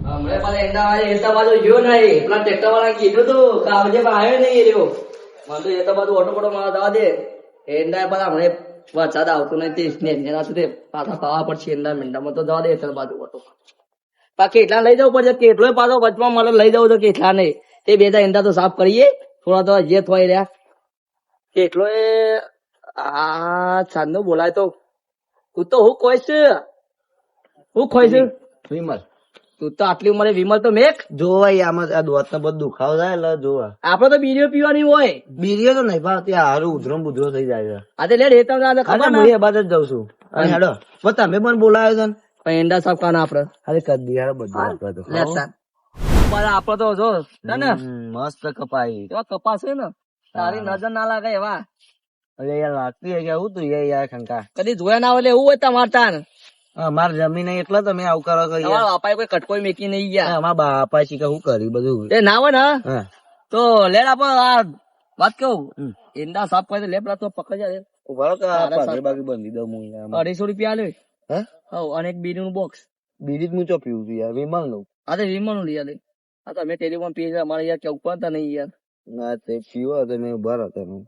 હમણાં પાછા એંડા બાજુ ગયો નહીં, પેલા ટ્રેક્ટર વાળા કીધું તું કે આવજે પણ આવ્યો નહીં એ રહ્યો. મને તો એંડા બાજુ ઓટો મોટો મારા દવા દે. એંડા પાછા હમણાં વરસાદ આવતો નહીં તે પાછા પાવા પડશે એંડા મીંડામાં તો જવા દે એટલા બાજુ ઓટો. બાકી કેટલા લઈ જવું પડશે, કેટલો પાછો વચમાં મને લઈ જવું તો કેટલા નહીં. તે બે એંડા તો સાફ કરીએ થોડા તો જે થોય રહ્યા. કેટલો એ ચાંદનો બોલાય તો તું તો હું ખોઈશ, હું ખોઈશ વિમલ તું તો આટલી ઉંમરે વિમલ તો મેક જોવા આમાં આ દોત ને બધું દુખાવ થાય એટલે જોવા. આપડે તો બીડીઓ પીવાની હોય. બીરીઓ તો નહીં ભાવતી, હારું ઉધરો બુધરો થઈ જાય છે. આજે લે રેતા ખબર હું એ બાદ જ જાઉં છું. અને હેડો પણ તમે પણ બોલાયો છે ને. પણ એંડા સાફ કાના આપડે અરે કદી યાર બધું આપડે તો આપડે તો જો ને મસ્ત કપાઈ. એવા કપાસ છે ને તારી નજર ના લાગે એવા. અરે યાર લાગતી હોય કે આવું તું યાર ખંકા કદી જોયા ના હોય એવું હોય તમારે તાન. અમાર જમીન એટલે તમે આવું કરો છો યાર. બાપાએ કોઈ કટકોઈ મેકી નહીં ગયા. અમારા બાપા શીખે શું કર્યું બધું. એ ના હોય ને હા તો લેડ આપડે આ વાત કહું એંડા સાફ કરી લે પેલા તો પકડ જાય. ઉભા તો બાકી બંધી દઉં હું યાર. 250 રૂપિયા લે. હે અને એક બીડી નું બોક્સ. બીડી જ હું ચો પીવું છું યાર વિમલ નું. હા તો વિમલ નું લઈ આલે. આ તો અમે ટેલિફોન પી અમારે યાર કેવું પડતા નહીં યાર. ના તે પીવો તો મેં ભરો તમે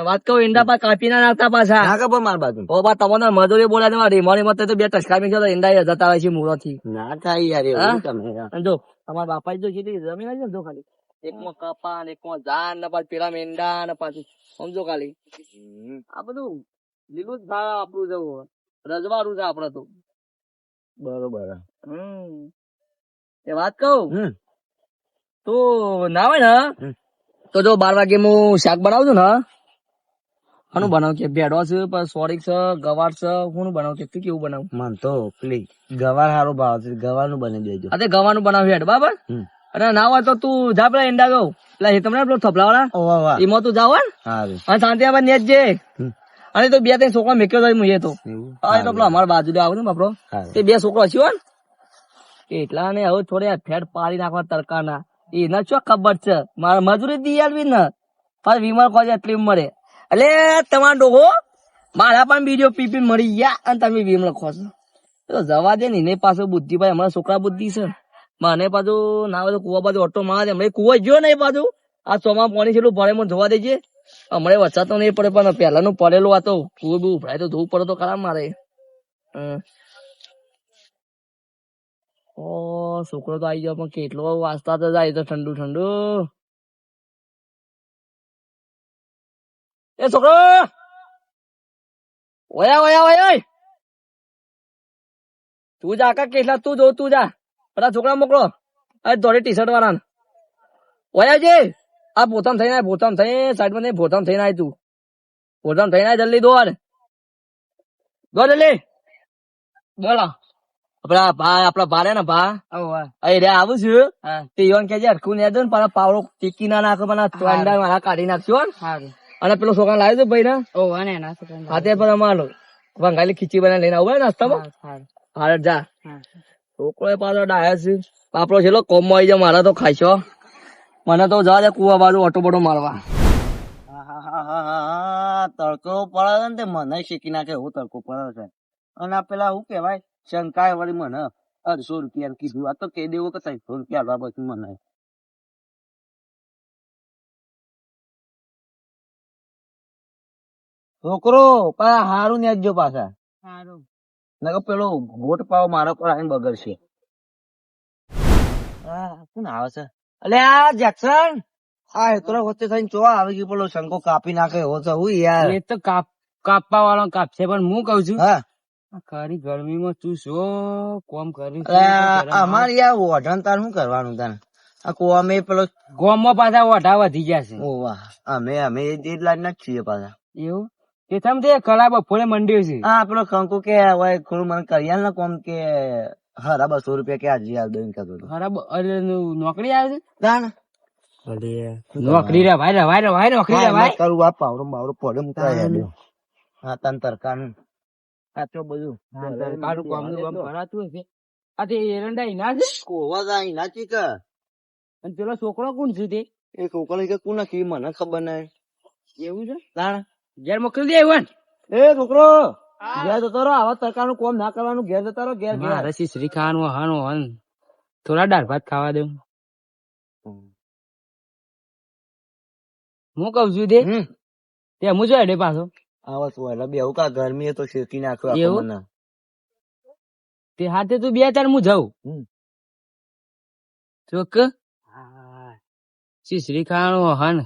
વાત કહું ઈંડા પા કાપી ના નાખતા પાછા. ના ખબર માર બાજુ ઓ બા તમને મજૂરી બોલાય દેવા રીમોની મત તો બે ટસકા મી ગયો ઈંડા જતા હોય છે મૂળો થી. ના થાય યાર એવું તમે યાર. જો તમારા બાપા જો કેટલી જમીન આવી ને જો ખાલી એકમાં કપા ને એકમાં ધાન ને પાછું પેલા મેંડા ને પાછું સમજો ખાલી આ બધું લીલું જ ભાવ આપણું જવું રજવાડું છે આપડે તો. બરોબર. એ વાત કહું તું ના હોય ને તો જો 12 વાગે હું શાક બનાવું છું ને આનું બનાવ કે ભેડો છે સોરીક છે ગવાર છે હું બનાવું કે તું કેવું બનાવું. મન તો પેલી ગવાર સારું ભાવ છે, ગવાર નું બની દેજો. અરે ગવાનું બનાવ હેડ બરાબર. અને ના હોય તો તું જા પેલા ઈંડા ગઉ પેલા એ તમને પેલો થપલા વાળા એમાં તું જાવ અને શાંતિ આબાદ નેટ જે અને તો 2-3 છોકરા મેક્યો જાય હું એ તો તો પેલો અમારા બાજુ આવે ને બાપરો તે 2 છોકરો હશે ને એટલા ને હવે થોડે ફેટ પાડી નાખવા તડકા ના એને શું ખબર છે મારે મજૂરી દી આલવી ને પાછી વીમા ખોજે એટલી મળે એટલે તમારા ડોહો મારા પણ બીજો પીપી મળી ગયા અને તમે વીમા ખોશો તો જવા દે ને પાછો બુદ્ધિ ભાઈ અમારા છોકરા બુદ્ધિ છે મને પાછું ના બધું કુવા બાજુ ઓટો મારે હમણાં કુવો ગયો ને પાછું આ ચોમા પાણી છેલ્લું ભરે મને જોવા દેજે હમણાં વરસાદ તો નહીં પડે પણ પહેલાનું પડેલું આ તો કુવો બી ઉભરાય તો ધોવું પડે તો ખરા મારે. ઓ છોકરો તો આવી ગયો પણ કેટલો વાંચતા તો જાય તો ઠંડુ ઠંડુ. એ છોકરો ઓયા ઓયા ઓયા તું જા કા કેટલા તું જો તું જા બધા છોકરા મોકલો અરે દોડી ટી શર્ટ વાળા ઓયા છે આ પોતામ થઈને સાઈડ માં પોતામ થઈને આય તું પોતામ થઈને આય જલ્દી દોડ જલ્દી બોલો આપડા ભારે ને ભા અરે આવું છું તે યોન કે હરખું ને દો ને પાછા પાવડો ટીકી ના નાખો મને મારા કાઢી નાખશો અને પેલો છોકરા લાવ્યો છે ભાઈ ને હાથે પર અમારો વંગાલી ખીચી બનાવી લઈને આવું નાસ્તામાં હારે જા છોકરો પાછો ડાયો છે આપડો છેલ્લો કોમ માં આવી જાય મારા તો ખાઈશો મને તો જવા દે કુવા બાજુ ઓટો બોટો મારવા. તડકો પડે ને તે મને શેકી નાખે એવું તડકો પડે છે. અને આ પેલા શું કેવાય શંકાય વળી મને 150 રૂપિયા કીધું આ તો કહી દેવું કે 300 રૂપિયા આલવા પછી મને છોકરો પા હારું નેજો પાછા નકર પેલો ગોટ પાવ મારા પર આવીને બગડશે. કોણ આવે છે અલે આ જેક્સન આ હેતરો વચ્ચે થઈને ચોવા આવી ગયો પેલો શંકો કાપી નાખે એવો છે હું યાર. એ તો કાપવા વાળો કાપશે પણ હું કઉ છું હા ખરી ગરમીમાં તું શું કોમ કરી અમારે યાર ઓઢણ તાર શું કરવાનું તાર આ કોમે પેલો ગોમમાં પાછા ઓઢા વધી ગયા છે. ઓ વાહ અમે એ જ લાઈન ના જ છીએ પાછા એવું એ તમ તે કલા બપોરે મંડ્યો છે. હા પેલો કંકુ કે હવે થોડું મને કરિયાલ ના કોમ કે હરા 200 રૂપિયા કે આજે આલ દઉં કહેતો હતો. હરા નોકરી આવે છે તાણ નોકરી રે ભાઈ નોકરી રે ભાઈ કરું આ પાવડો બાવડો પડે મૂકાય હા તન તરકાનું સાચો બધું કારું કામનું કામ કરાતું હશે. આ તે એરંડા ઈના છે કોવા જાય ના ચીકા અને પેલો છોકરો કોણ છે તે એ છોકરો કે કોણ કી મને ખબર નહીં એવું છે તાણ ઘેર મોકલી દે એવું એ છોકરો ઘેર જતો રહો, આવા તડકાનું કોમ ના કરવાનું, ઘેર જતો રહો, ઘેર ઘેર. મારે શ્રી ખાવાનું હવાનું હન થોડા દાળ ભાત ખાવા દઉં. હું કઉ છું તે હું જોડે પાછો આવો તું એટલે બેહું કા ગરમી તો શેકી નાખ્યો એવું? આપણને. તે હાથે તું 2-4 હું જાઉં ચોક શ્રી ખાવાનું હન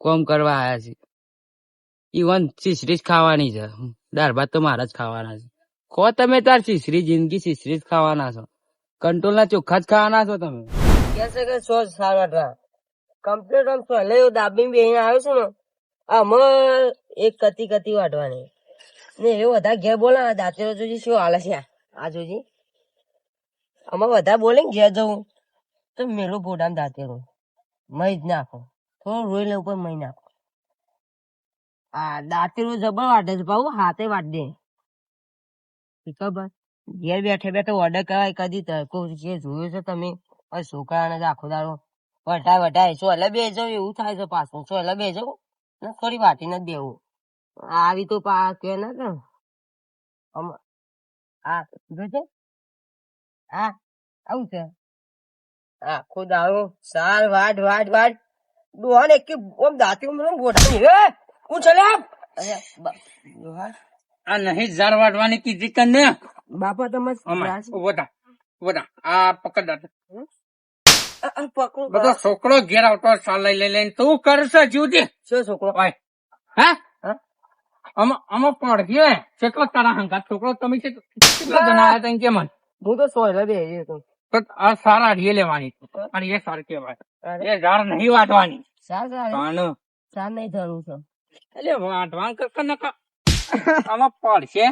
કોમ કરવા આયા છે. ઈવન શીશરી જ ખાવાની છે, દાળ ભાત તો મારા જ ખાવાના છે. ખો તમે તાર શીશરી, જિંદગી શીશરી જ ખાવાના છો. કંટ્રોલ ના ચોખ્ખા જ ખાવાના છો તમે. કે છે કે સો સારા કમ્પ્લીટ આમ પહેલે દાબી બેહીને આવ્યો છું ને આમાં એક કતી વાટવાની ને એ વધારે ઘેર બોલે દાંતેરો જોજી શું હાલે છે આ જોજી આમાં વધારે બોલે ને ઘેર જવું તો મેલું ફોટામાં દાંતેરો મહી જ નાખો, થોડું રોઈ લે ઉપર મહી નાખો. આ દાંતેરું જબર વાટે છે ભાऊ, હાથે વાટ દે ખબર. ઘેર બેઠે બેઠે ઓર્ડર કરાય કદી તડકો જે જોયું છે તમે છોકરાને આખો દાડો વટાય છો એટલે બે જાવ એવું થાય છે પાછું. છો એટલે બે જાવ ને થોડી વાટી નથી દેવું. આવી તો કે ના કે હા જોજે હા આવું છે આખો દાડો સાર વાટ ડોહાન એક દાંતી બોટા હું ચલે આ નહીં ઝાડ વાટવાની કીધી કે ને બાપા તમે આ પકડ પકડો બધો છોકરો ઘેર આવતો સાલ લઈ લઈને તું કરશે જીવતી શું છોકરો હા આમાં પડશે કેટલો તારા હંગાત છોકરો તમે કેટલા જણા આવ્યા હતા કે મન હું તો સોયલે બે તો આ સારા રે લેવાની અને એ સારું કેવાય. એ ઝાડ નહીં વાટવાની સાર નહીં ધરું છે એટલે વાટવાન કરતા નકા આમાં પડશે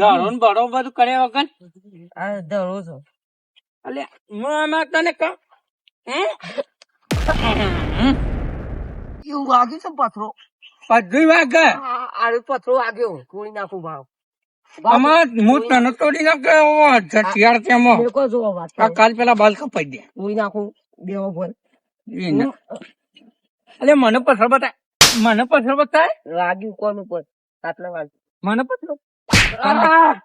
ધરું બરોબર કર્યા વગર આ ધરું છું એટલે હું આમાં તને કહું એવું વાગ્યું છે પથરો બધું વાગે આરે પથરો વાગ્યો કોઈ નાખું ભાવ આમાં હું તને તોડી નાખ્યો જટિયાળ તેમાં મેકો જોવો વાત આ કાલ પેલા બાલ કપાઈ દે કોઈ નાખું દેવો બોલ એટલે મને પથરો બતાય વાગ્યું કોણ ઉપર આટલા વાગ્યું મને પથરો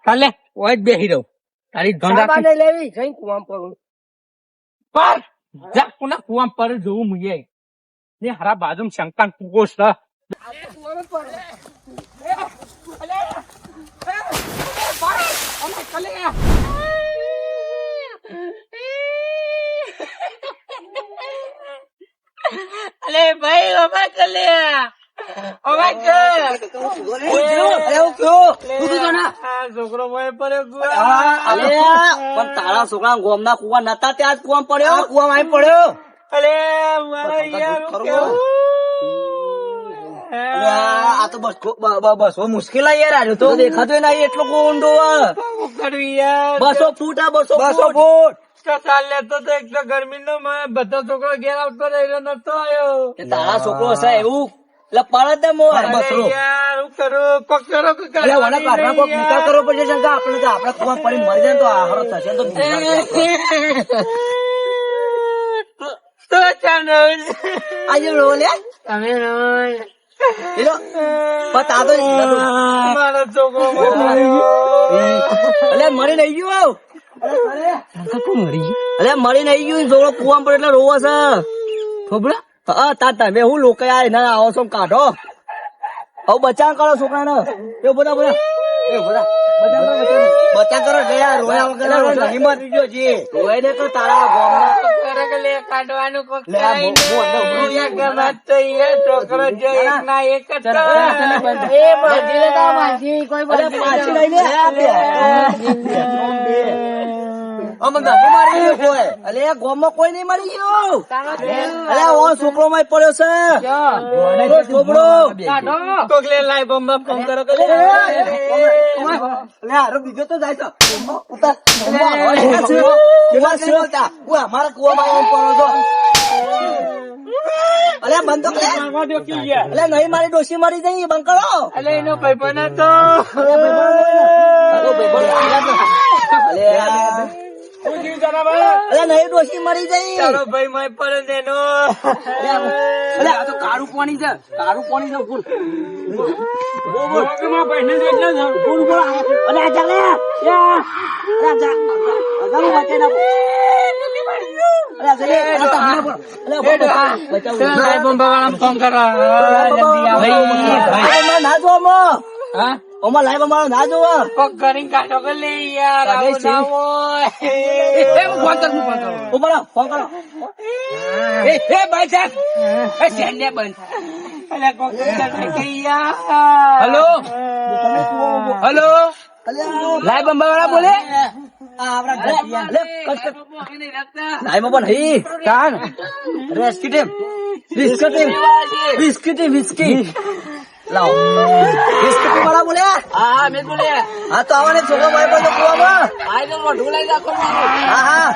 કાલે ઓય જ બેહી રહું તારી ધંધા લેવી જઈ કુવામ પડું પર જા કોના કુવા પર જોવું મુએ ને હરા બાજુમાં શંકાન કુકોસ છે અલે ભાઈ ઓમા કલ્યા છોકરો પણ તારા છોકરા ગોમ ના કુવા નતા ત્યાં જ કુવા પડ્યો, કુવા માં પડ્યો. અલે મારા યાર આ તો બસો મુશ્કેલ યાર આજે તો દેખાતો નહીં એટલો ઊંડો 200 ફૂટ આ 200 ફૂટ ચાલે તો એક તો ગરમી નો બધો છોકરો ઘેર આવતો રહ્યો નતો આવ્યો. તારા છોકરો હશે એવું એટલે પડે તે મોહ બસરો યાર હું કરું કોક કરો કોક એટલે વડા કાઢવા કોક નિકાલ કરવો પડશે શંકા આપણે તો આપણે કુવા પડી મરી જાય તો આહારો થશે તો તો ચાલો આજે રો લે તમે એલો પતા તો મારો છોકરો એટલે મરી નહીં ગયો અરે મરી નહીં ગયું છોકરો કુવા પર એટલે રોવા છે ખબર હા તા તમે હું લોકો એના આવો છો કાઢો હવે બચાવ કરો છોકરાને એ બધા બચાવ કરો ગયા રોયા વગર નહીં મરી ગયો છે રોય ને તો તારા ગામના કાઢવાનું કોક કોઈ નહીં મરી ગયો અલે ઓ છોકરો માં પડ્યો છે છોકરો કોકલે લાઈ બોમ્બ ફોન કરો બીજો તો જાય છે અમારા કુવામાં પડો છો અલે બંધ તો અલે નહીં મારી ડોશી મરી જઈ બંધ કરો અલે એનો ભાઈબંધ હતો અલે અરે નહીં ડોશી મરી જઈ. ચાલો ભાઈ મય પડે તેનો અરે આ તો કાળું પાણી છે, કાળું પાણી છે. બોલ બોલ બોલ અને આ ચાલે અરે આ જા અગારું બચે ના અરે આ ચાલે અરે લાઈવ બંબાવાળા ફોન કરો જલ્દી આવો ભાઈ ના જો મો હા ઓમાં લાઈવ અમારો ના જોવો. પગ કરીને કાઢો કે લે યાર આવો ના હોય હું ફોન કરું ઉપર આવો, ફોન કરો. એ ભાઈ સાહેબ એ સેન્ડે બંધ અલે કોક કે યાર હેલો હેલો લાઈવ બંબાવાળા બોલે લાઈવ માં નહીં કાન રેસ્કી ટીમ વિસ્કી લાવો વિસ્કી ટીમ વાળા બોલે. હા મેં બોલે હા તો આવવાને છોકરો ભાઈ બધો કુવામાં. આ તો મોઢું લઈ રાખો હા હા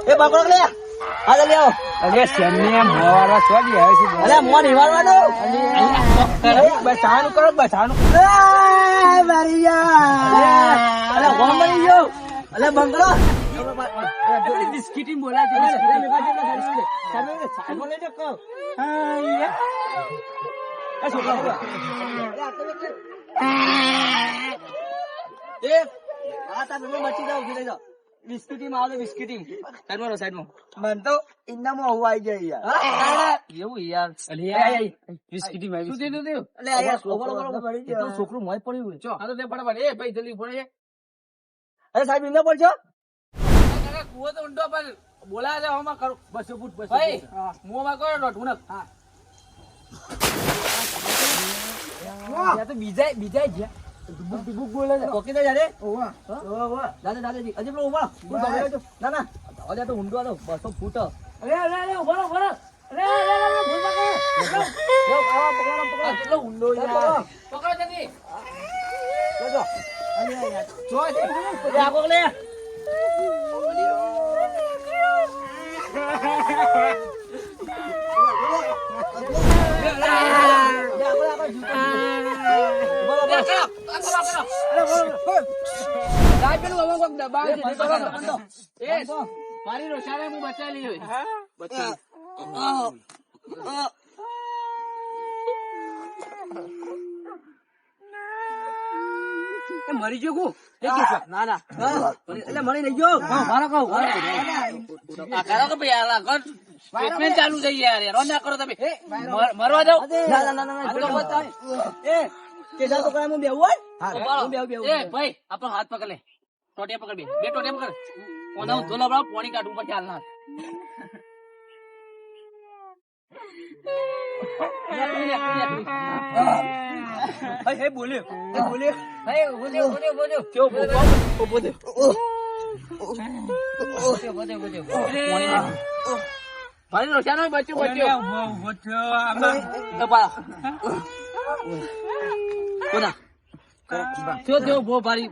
એ પકડો લે હા લે આવો. અરે સેન્ડે મોવાળા છોડી આવે છે અરે મોન હિવાળવાનો બસાનું કરો બસાનું મારી અરે હોમ મળી ગયો અલે બંગલો બિસ્કીટી બોલાય છે મન તો ઇન્નામાં હું આવી જાય યાર. એવું યાર બિસ્કીટી માં અલે યાર છોકરું મોય પડ્યું ચો આ તો તે ફટાફટ એ ભાઈ જલ્દી પડે અરે સાહેબ ઇન્ના પડશો કુવો તો ઊંડો પણ બોલા છે હમણાં કરું બસો ફૂટ બસો ભાઈ મોમાં કરો દોઢ ઉનક હા તો બીજા જ્યાં બુક બોલે છે ઓકે તો જાડે દાદા દાદાજી હજી પેલો ઉભા ના ના હજા તો ઊંડો હતો 200 ફૂટ. અરે ઉભો ઉભો અરે કેટલો ઊંડો યાર પકડો જલ્દી આગો લે મારી રોશાને હું બચાવી લઈ મરી ગયો કુ ના ના એટલે મળી નહીં ગયો મારો કહું કરો કે ભાઈ ટ્રીટમેન્ટ ચાલુ થઈ યાર હેરો ના કરો તમે મરવા જાવ ના ના ના ના એ કેસા તો કામ બેવું હોય હું બેવું એ ભાઈ આપણો હાથ પકડ લે ટોટિયા પકડ બે ટોટિયા પકડ ઓના હું ધોલા બરાબર પાણી કાઢું પછી હાલ ના હે બોલ્યો બોલ્યો કેવો બોલ્યો મારી રોશાનો બચ્યો કોના થયો બહુ ભારી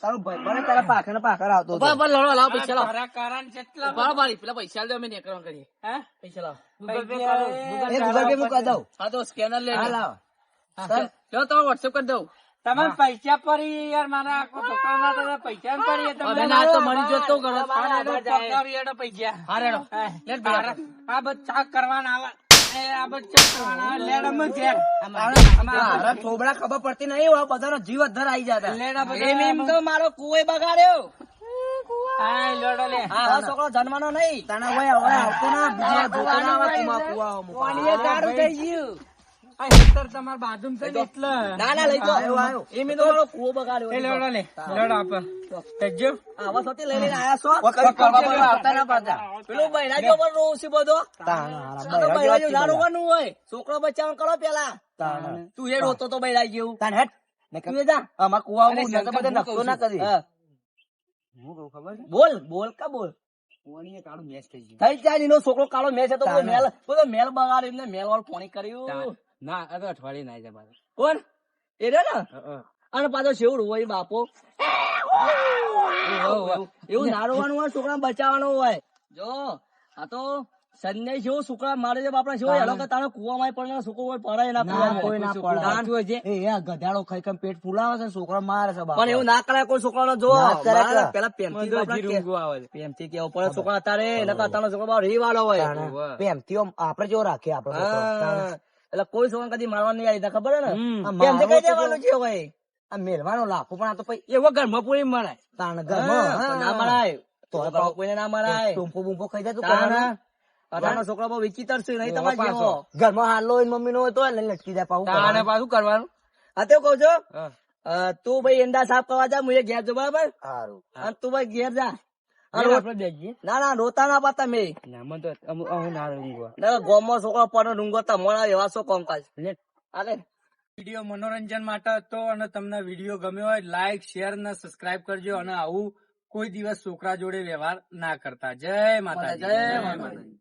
તારું ભાઈ મને તારા પાખર આવતો હતો. લડો લાવો પૈસા લાવો પેલા પૈસા લે અમે નીકળવા કરીએ પૈસા લાવો એ ગૂગલ પે મૂકી દઉં. હા તો સ્કેનર લે હા લાવો જો તમે વોટ્સએપ કરી દઉં તમે પૈસા પડી યાર મારા છોકરાના તો પૈસા પડી હવે ના તો મળી જો તો કરો પૈસા હા રેડો લેટ ભાઈ આ બધા કરવાના આવે આ બધા કરવાના લેડમ છે મારા થોબડા ખબર પડતી નહીં હોય બધાનો જીવ અધર આવી જતા. લેડા એમ તો મારો કુવો બગાડ્યો. હા લેડો લે આ છોકરો જન્મવાનો નહીં તાના હોય હવે આવતો ના બીજા જોતો ના આવે કુવા ગાડું થઈ ગયું આ હેતર તમાર બાજુમ છે ને એટલે ના ના લઈ ગયો એમ તો મારો કુવો બગાડ્યો. એ લેડો લે લેડો આપ તેજો આવા સોતી લઈ લઈને આયા છો આવતા ના પાછા પેલો બૈરા જો પર રોસી બધો તો બૈરા જો ના રોવાનું હોય છોકરો બચાવ કરો પેલા તું એ રોતો તો બૈરા જેવું તાન હેટ તું જા આમાં કુવા હું નતો બધે નખતો ના કરી હું કહું ખબર છે બોલ બોલ કા બોલ પોણીએ કાળો મેચ થઈ ગયો થઈ જાય એનો છોકરો કાળો મેચ હતો બધો મેલ બગાડ એટલે મેલ વાળું પોણી કર્યું ના આ તો અઠવાડિયે ના જાય પાછો કોણ એ રે ને અને પાછો શેવડું હોય બાપો એવું ના રોવાનું હોય છોકરા બચાવવાનું હોય જો આ તો સંન્યાસી જેવો છોકરા મારે છે બાપડા જેવો હેલો કે તારા કુવામાં પડે છોકરો કોઈ પડાય ના કોઈ ના છોકરું પડે. સાચું છે. એ આ ગધાડો ખાઈ ખાઈ પેટ ફૂલાવે છે ને છોકરા મારે છે બાપા. પણ એવું ના કરાય કોઈ છોકરાનો જો ના કરાય મારે કે. પેલા પ્રેમથી મને તો બાપડા જીરું ઊંઘું આવે છે. પ્રેમથી કેવું પડે છોકરા અત્યારે નકર અત્યારનો છોકરો બહુ રી વાળો હોય તાણે પ્રેમથી આમ આપણે જેવો રાખીએ આપણે છોકરો. તાણે. હા. એટલે કોઈ છોકરા કદી મારવા નહીં આવી ખબર હે ને હમ. આ પ્રેમથી કઈ મારવો તો દેવાનું છે હોય આ મેલવાનો લાખો પણ આ તો પછી એવો ઘરમાં પૂરી મળે. તાણ હા, ઘરમાં પણ ના મરાય તો તો કોઈને ના મરાય ટૂંપો બૂંપો ખાઈ જાય તું તાણે. કરવાના. અત્યારનો છોકરો બહુ વિચિત્ર છે નહીં એવો તમારે પાછો. જેવો ઘરમાં હાલો હોય મમ્મી નો હોય તો લઈને લટકી જાય પાછું તાણે કરવાનું. પાછું કરવાનું. હા તે કહું છો હા. તું ભાઈ એંડા સાફ કરવા જા હું ઘેર જો બરાબર હારું. અને તું ભાઈ ઘેર જા અને ઘેર આપણે બેસીએ. ના ના રોતા ના પાતા મેં ના, મને તો હું ના ઊંઘવા. ગોમમાં છોકરો પડો ડુંગો તમારા એવા શું કામકાજ લે. અરે વિડીયો મનોરંજન માટે હતો અને તમને વિડીયો ગમ્યો હોય લાઈક શેર અને સબસ્ક્રાઇબ કરજો અને આવું કોઈ દિવસ છોકરા જોડે વ્યવહાર ના કરતા. જય માતાજી. જય માતાજી.